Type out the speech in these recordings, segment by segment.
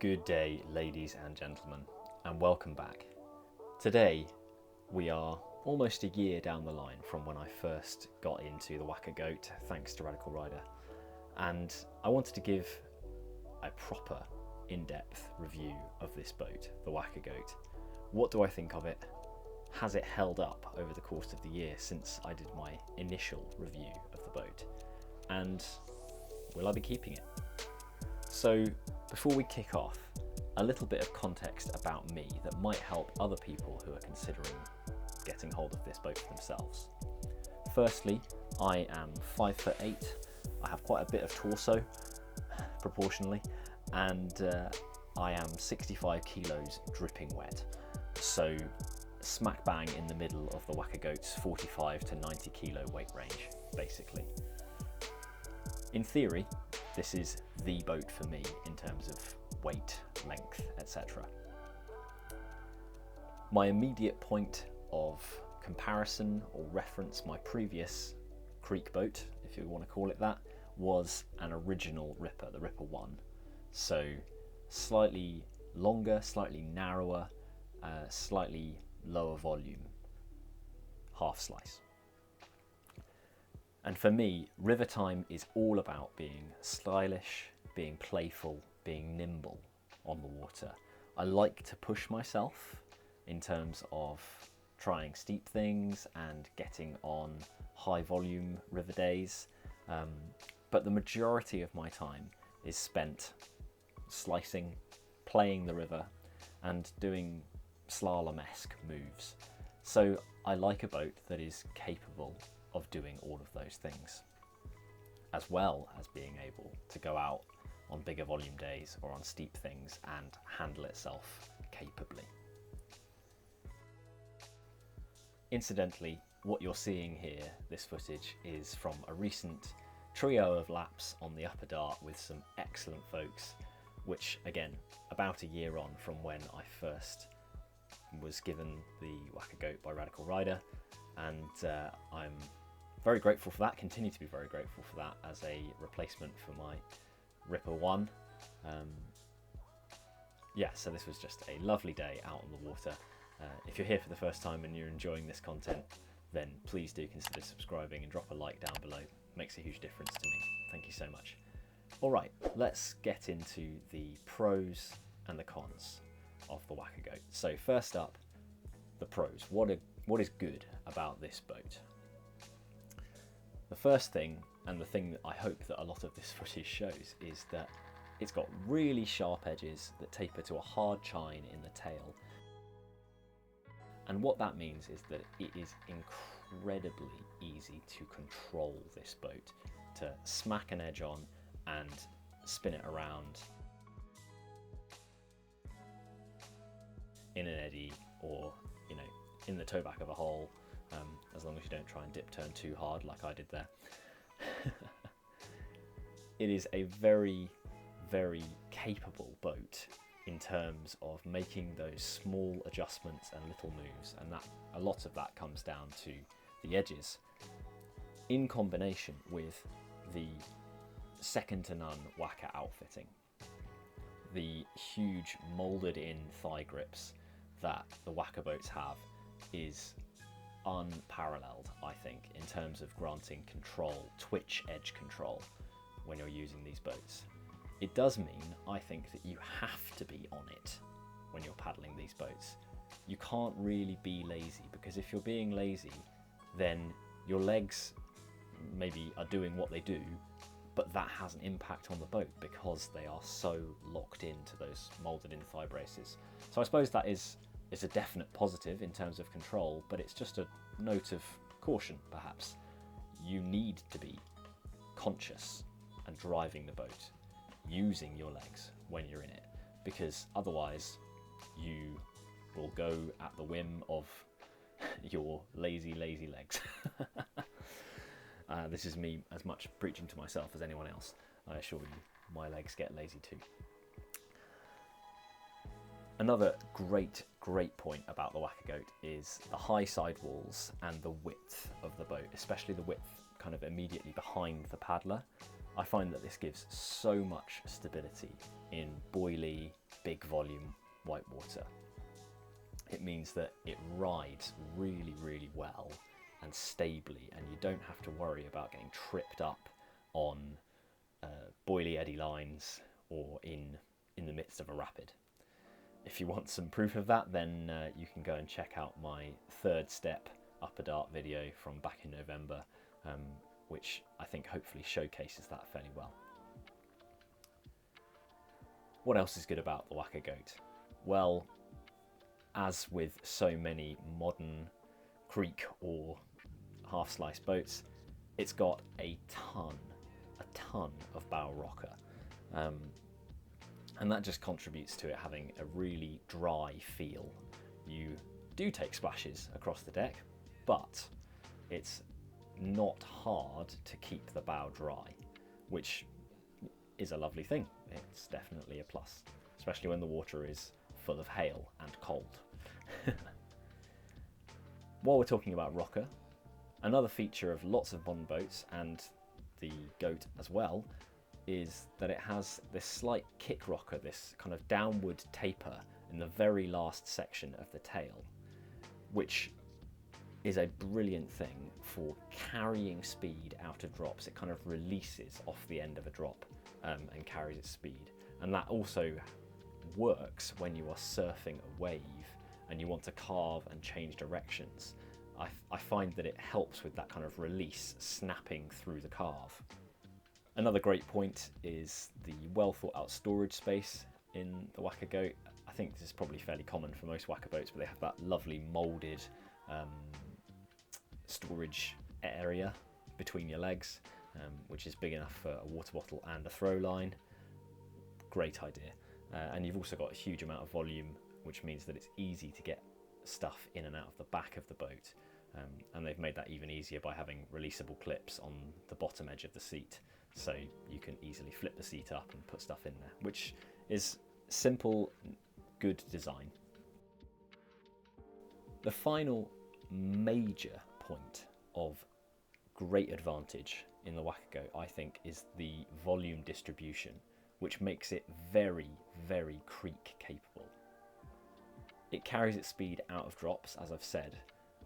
Good day, ladies and gentlemen, and welcome back. Today, we are almost a year down the line from when I first got into the Waka GOAT, thanks to Radical Rider, and I wanted to give a proper, in-depth review of this boat, the Waka GOAT. What do I think of it? Has it held up over the course of the year since I did my initial review of the boat? And will I be keeping it? So, before we kick off, a little bit of context about me that might help other people who are considering getting hold of this boat for themselves. Firstly, I am 5'8". I have quite a bit of torso, proportionally, and I am 65 kilos dripping wet. So, smack bang in the middle of the Waka GOAT's 45 to 90 kilo weight range, basically. In theory, this is the boat for me in terms of weight, length, etc. My immediate point of comparison or reference, my previous creek boat, if you want to call it that, was an original Ripper, the Ripper 1. So slightly longer, slightly narrower, slightly lower volume, half slice. And for me, river time is all about being stylish, being playful, being nimble on the water. I like to push myself in terms of trying steep things and getting on high volume river days, but the majority of my time is spent slicing, playing the river and doing slalom-esque moves. So I like a boat that is capable of doing all of those things, as well as being able to go out on bigger volume days or on steep things and handle itself capably. Incidentally, what you're seeing here, this footage, is from a recent trio of laps on the Upper Dart with some excellent folks, which again, about a year on from when I first was given the Waka GOAT by Radical Rider, and I'm very grateful for that, continue to be very grateful for that as a replacement for my Ripper 1. So this was just a lovely day out on the water. If you're here for the first time and you're enjoying this content, then please do consider subscribing and drop a like down below. It makes a huge difference to me. Thank you so much. Alright, let's get into the pros and the cons of the Waka GOAT. So first up, the pros. What is good about this boat? The first thing, and the thing that I hope that a lot of this footage shows, is that it's got really sharp edges that taper to a hard chine in the tail. And what that means is that it is incredibly easy to control this boat, to smack an edge on and spin it around in an eddy, or in the toe back of a hole, as long as you don't try and dip turn too hard like I did there. It is a very, very capable boat in terms of making those small adjustments and little moves, and that a lot of that comes down to the edges, in combination with the second to none Waka outfitting. The huge moulded in thigh grips that the Waka boats have is unparalleled, I think, in terms of granting control, twitch edge control, when you're using these boats. It does mean, I think, that you have to be on it when you're paddling these boats. You can't really be lazy, because if you're being lazy, then your legs maybe are doing what they do, but that has an impact on the boat because they are so locked into those moulded in thigh braces. So I suppose that is a definite positive in terms of control, but it's just a note of caution, perhaps. You need to be conscious and driving the boat, using your legs when you're in it, because otherwise you will go at the whim of your lazy legs. This is me as much preaching to myself as anyone else. I assure you, my legs get lazy too. Another great point about the Waka GOAT is the high sidewalls and the width of the boat, especially the width kind of immediately behind the paddler. I find that this gives so much stability in boily, big volume whitewater. It means that it rides really, really well and stably, and you don't have to worry about getting tripped up on boily eddy lines or in the midst of a rapid. If you want some proof of that, then you can go and check out my third step upper dart video from back in November, which I think hopefully showcases that fairly well. What else is good about the Waka GOAT? Well, as with so many modern creek or half slice boats, it's got a ton of bow rocker, and that just contributes to it having a really dry feel. You do take splashes across the deck, but it's not hard to keep the bow dry, which is a lovely thing. It's definitely a plus, especially when the water is full of hail and cold. While we're talking about rocker, another feature of lots of modern boats, and the GOAT as well, is that it has this slight kick rocker, this kind of downward taper in the very last section of the tail, which is a brilliant thing for carrying speed out of drops. It kind of releases off the end of a drop and carries its speed. And that also works when you are surfing a wave and you want to carve and change directions. I find that it helps with that kind of release, snapping through the carve. Another great point is the well thought out storage space in the Waka GOAT. I think this is probably fairly common for most Waka boats, but they have that lovely moulded storage area between your legs, which is big enough for a water bottle and a throw line. Great idea. And you've also got a huge amount of volume, which means that it's easy to get stuff in and out of the back of the boat. And they've made that even easier by having releasable clips on the bottom edge of the seat, so you can easily flip the seat up and put stuff in there, which is simple, good design. The final major point of great advantage in the Waka GOAT, I think, is the volume distribution, which makes it very, very creek capable. It carries its speed out of drops, as I've said,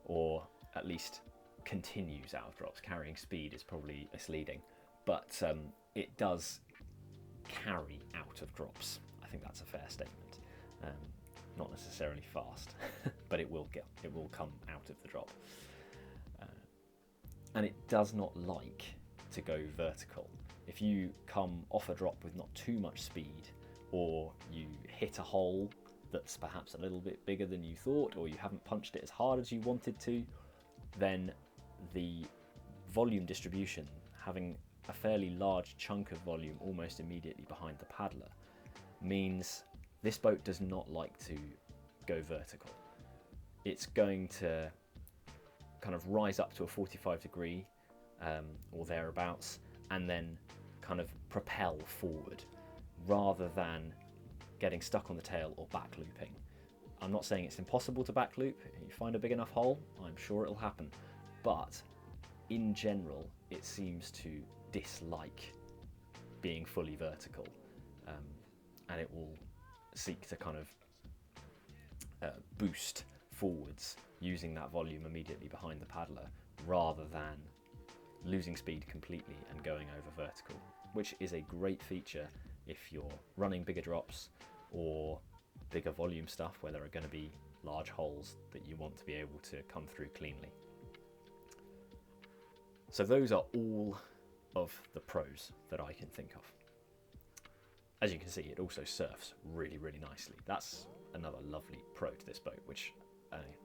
or at least continues out of drops. Carrying speed is probably misleading, but it does carry out of drops. I think that's a fair statement. Not necessarily fast, but it will come out of the drop. And it does not like to go vertical. If you come off a drop with not too much speed, or you hit a hole that's perhaps a little bit bigger than you thought, or you haven't punched it as hard as you wanted to, then the volume distribution, having a fairly large chunk of volume almost immediately behind the paddler, means this boat does not like to go vertical. It's going to kind of rise up to a 45 degree or thereabouts, and then kind of propel forward rather than getting stuck on the tail or back looping. I'm not saying it's impossible to back loop. You find a big enough hole, I'm sure it'll happen. But in general, it seems to dislike being fully vertical, and it will seek to kind of boost forwards using that volume immediately behind the paddler, rather than losing speed completely and going over vertical, which is a great feature if you're running bigger drops or bigger volume stuff where there are going to be large holes that you want to be able to come through cleanly. So those are all of the pros that I can think of. As you can see, it also surfs really, really nicely. That's another lovely pro to this boat, which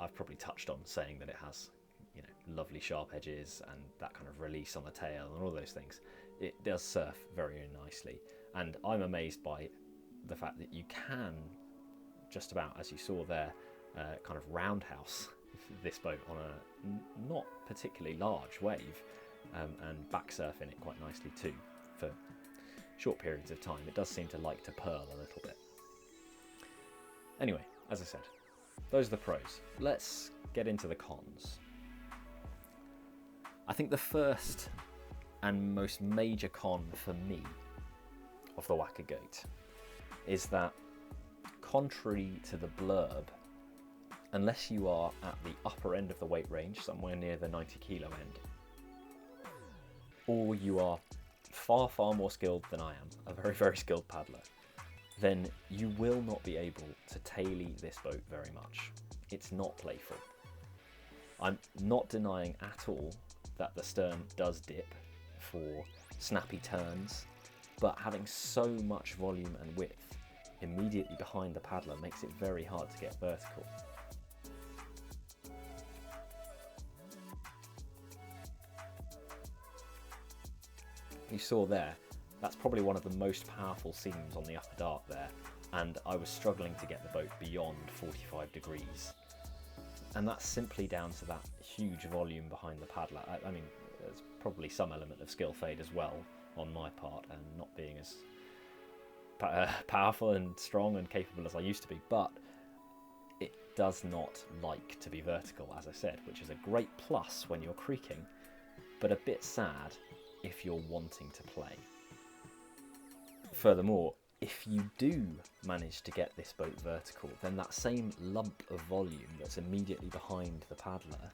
I've probably touched on, saying that it has, you know, lovely sharp edges and that kind of release on the tail and all those things. It does surf very, very nicely, and I'm amazed by the fact that you can just about, as you saw there, kind of roundhouse this boat on a not particularly large wave, and back surf in it quite nicely too for short periods of time. It does seem to like to purl a little bit. Anyway, as I said, those are the pros. Let's get into the cons. I think the first and most major con for me of the Waka GOAT is that contrary to the blurb, unless you are at the upper end of the weight range, somewhere near the 90 kilo end, or you are far, far more skilled than I am, a very, very skilled paddler, then you will not be able to tailie this boat very much. It's not playful. I'm not denying at all that the stern does dip for snappy turns, but having so much volume and width immediately behind the paddler makes it very hard to get vertical. You saw there, that's probably one of the most powerful seams on the upper dart there, and I was struggling to get the boat beyond 45 degrees. And that's simply down to that huge volume behind the paddler. I mean, there's probably some element of skill fade as well on my part, and not being as powerful and strong and capable as I used to be, but it does not like to be vertical, as I said, which is a great plus when you're creaking, but a bit sad if you're wanting to play. Furthermore, if you do manage to get this boat vertical, then that same lump of volume that's immediately behind the paddler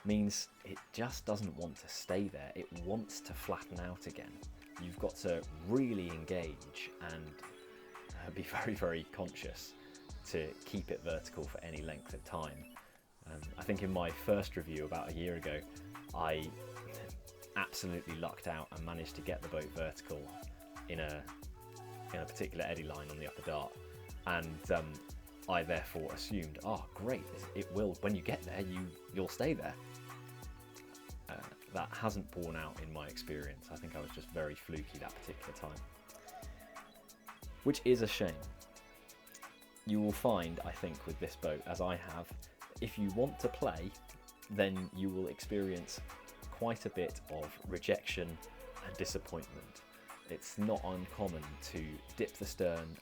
means it just doesn't want to stay there. It wants to flatten out again. You've got to really engage and be very, very conscious to keep it vertical for any length of time. I think in my first review about a year ago, I absolutely lucked out and managed to get the boat vertical in a particular eddy line on the upper dart, and I therefore assumed, oh great, it will, when you get there, you'll stay there. That hasn't borne out in my experience. I think I was just very fluky that particular time, which is a shame. You will find, I think, with this boat, as I have, if you want to play, then you will experience quite a bit of rejection and disappointment. It's not uncommon to dip the stern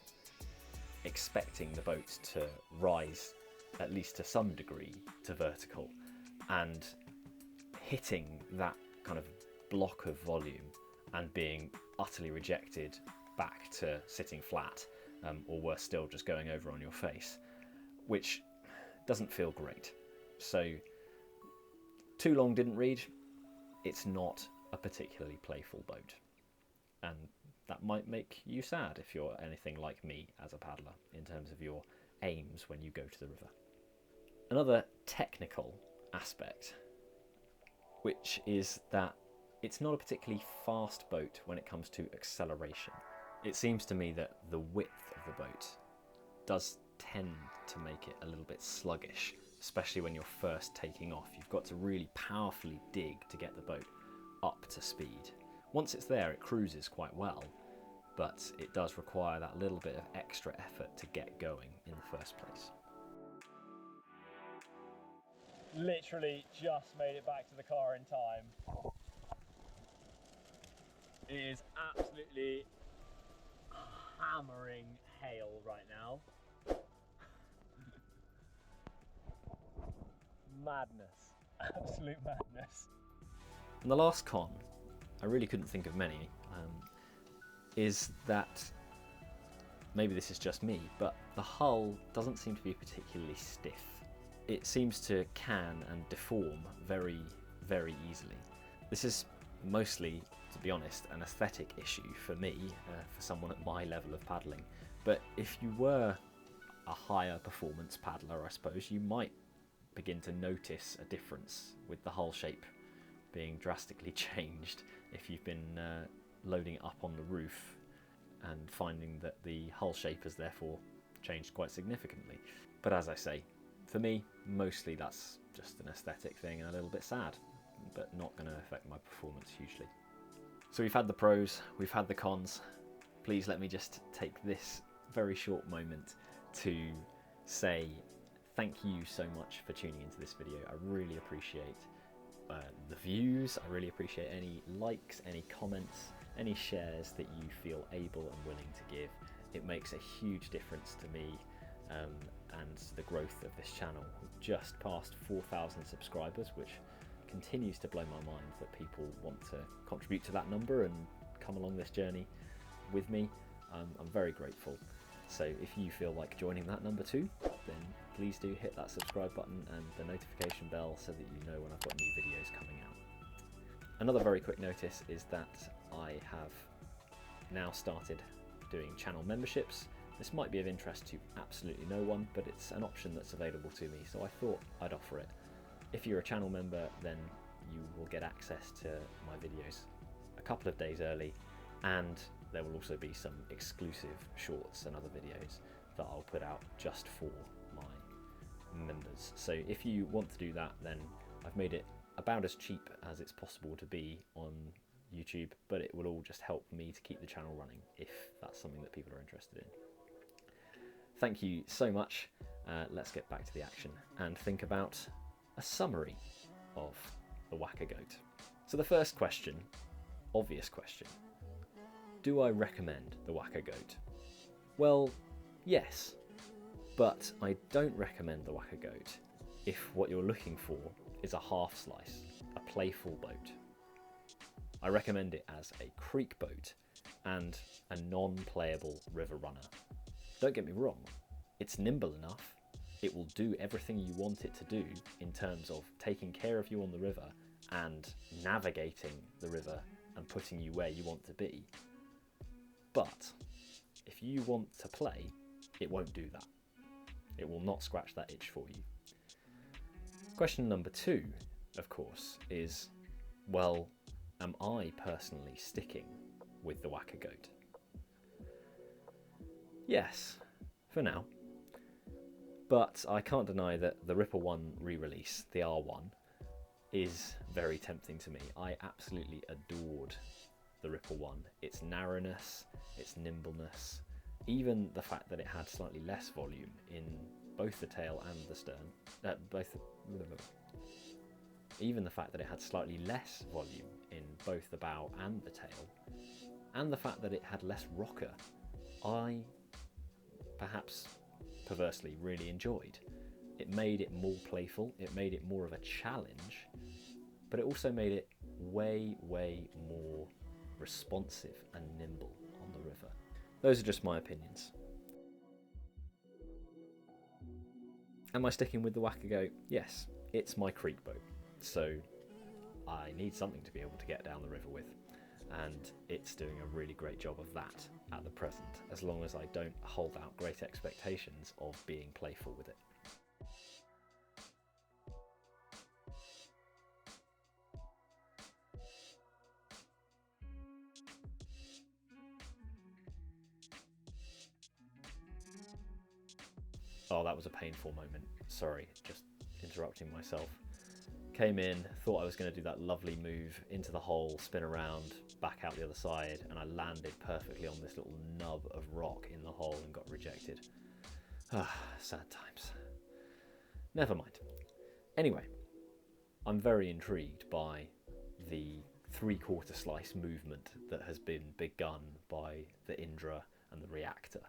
expecting the boat to rise, at least to some degree, to vertical, and hitting that kind of block of volume and being utterly rejected back to sitting flat, or worse still, just going over on your face, which doesn't feel great. So, too long didn't read. It's not a particularly playful boat, and that might make you sad if you're anything like me as a paddler in terms of your aims when you go to the river. Another technical aspect, which is that it's not a particularly fast boat when it comes to acceleration. It seems to me that the width of the boat does tend to make it a little bit sluggish, especially when you're first taking off. You've got to really powerfully dig to get the boat up to speed. Once it's there, it cruises quite well, but it does require that little bit of extra effort to get going in the first place. Literally just made it back to the car in time. It is absolutely hammering hail right now. Madness, absolute madness. And the last con, I really couldn't think of many, is that, maybe this is just me, but the hull doesn't seem to be particularly stiff. It seems to can and deform very, very easily. This is mostly, to be honest, an aesthetic issue for me, for someone at my level of paddling. But if you were a higher performance paddler, I suppose, you might begin to notice a difference with the hull shape being drastically changed if you've been loading it up on the roof and finding that the hull shape has therefore changed quite significantly. But as I say, for me, mostly that's just an aesthetic thing and a little bit sad, but not going to affect my performance hugely. So we've had the pros, we've had the cons. Please let me just take this very short moment to say thank you so much for tuning into this video. I really appreciate the views. I really appreciate any likes, any comments, any shares that you feel able and willing to give. It makes a huge difference to me and the growth of this channel. We've just passed 4,000 subscribers, which continues to blow my mind that people want to contribute to that number and come along this journey with me. I'm very grateful. So if you feel like joining that number 2, then please do hit that subscribe button and the notification bell so that you know when I've got new videos coming out. Another very quick notice is that I have now started doing channel memberships. This might be of interest to absolutely no one, but it's an option that's available to me, so I thought I'd offer it. If you're a channel member, then you will get access to my videos a couple of days early, and there will also be some exclusive shorts and other videos that I'll put out just for my members. So if you want to do that, then I've made it about as cheap as it's possible to be on YouTube, but it will all just help me to keep the channel running if that's something that people are interested in. Thank you so much. Let's get back to the action and think about a summary of the Waka GOAT. So the first question, obvious question, do I recommend the Waka GOAT? Well, yes, but I don't recommend the Waka GOAT if what you're looking for is a half slice, a playful boat. I recommend it as a creek boat and a non-playable river runner. Don't get me wrong, it's nimble enough, it will do everything you want it to do in terms of taking care of you on the river and navigating the river and putting you where you want to be. But if you want to play, it won't do that. It will not scratch that itch for you. Question number 2, of course, is, well, am I personally sticking with the Waka GOAT? Yes, for now. But I can't deny that the Ripple 1 re-release, the R1, is very tempting to me. I absolutely adored the Ripple 1. Its narrowness, its nimbleness, even the fact that it had slightly less volume in both the tail and the stern, even the fact that it had slightly less volume in both the bow and the tail, and the fact that it had less rocker, I perhaps perversely really enjoyed. It made it more playful, it made it more of a challenge, but it also made it way more responsive and nimble on the river. Those are just my opinions. Am I sticking with the Waka GOAT? Yes, it's my creek boat, so I need something to be able to get down the river with, and it's doing a really great job of that at the present, as long as I don't hold out great expectations of being playful with it. Oh, that was a painful moment. Sorry, just interrupting myself. Came in, thought I was going to do that lovely move into the hole, spin around, back out the other side, and I landed perfectly on this little nub of rock in the hole and got rejected. Ah, sad times. Never mind. Anyway, I'm very intrigued by the 3/4 slice movement that has been begun by the Indra and the Reactor.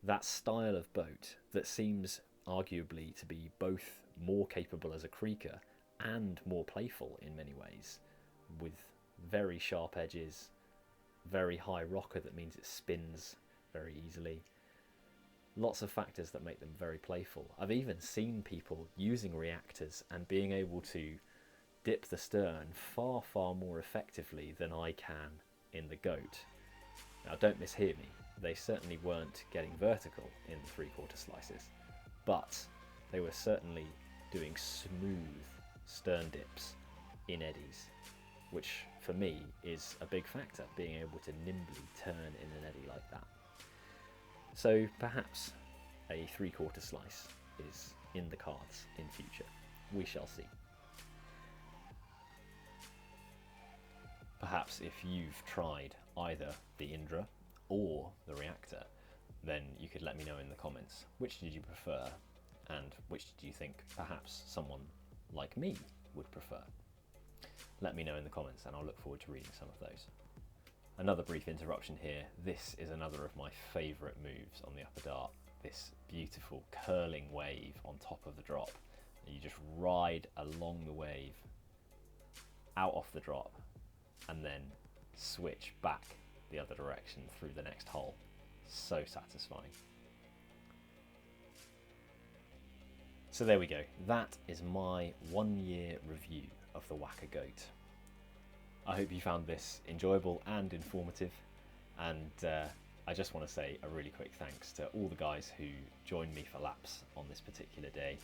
That style of boat that seems arguably to be both more capable as a creeker and more playful in many ways, with very sharp edges, very high rocker that means it spins very easily. Lots of factors that make them very playful. I've even seen people using reactors and being able to dip the stern far more effectively than I can in the GOAT. Now don't mishear me, they certainly weren't getting vertical in the 3/4 slices, but they were certainly doing smooth stern dips in eddies, which for me is a big factor, being able to nimbly turn in an eddy like that. So perhaps a 3/4 slice is in the cards in future. We shall see. Perhaps if you've tried either the Indra or the Reactor, then you could let me know in the comments. Which did you prefer, and which did you think perhaps someone like me would prefer? Let me know in the comments and I'll look forward to reading some of those. Another brief interruption here. This is another of my favourite moves on the upper dart. This beautiful curling wave on top of the drop. You just ride along the wave, out off the drop, and then switch back the other direction through the next hole. So satisfying. So there we go. That is my 1 year review of the Waka GOAT. I hope you found this enjoyable and informative, and I just want to say a really quick thanks to all the guys who joined me for laps on this particular day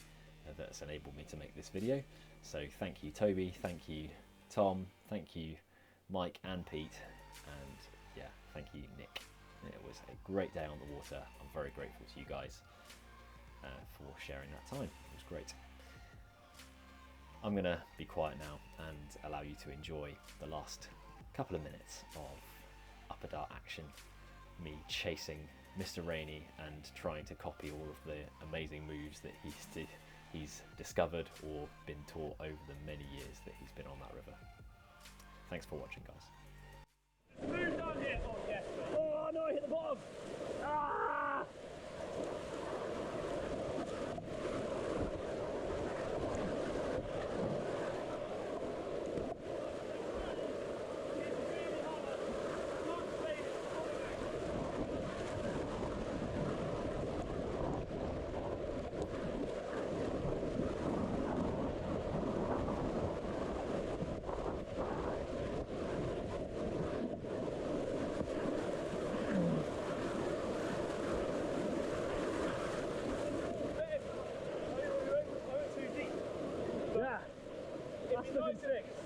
that's enabled me to make this video. So thank you Toby, thank you Tom, thank you Mike and Pete, and yeah, thank you Nick. It was a great day on the water. I'm very grateful to you guys for sharing that time. It was great. I'm going to be quiet now and allow you to enjoy the last couple of minutes of upper dart action, me chasing Mr. Rainey and trying to copy all of the amazing moves that he's discovered or been taught over the many years that he's been on that river. Thanks for watching, guys. Move down here. Oh yes. Oh no, I hit the bottom. Ah! Yeah, that's the 6.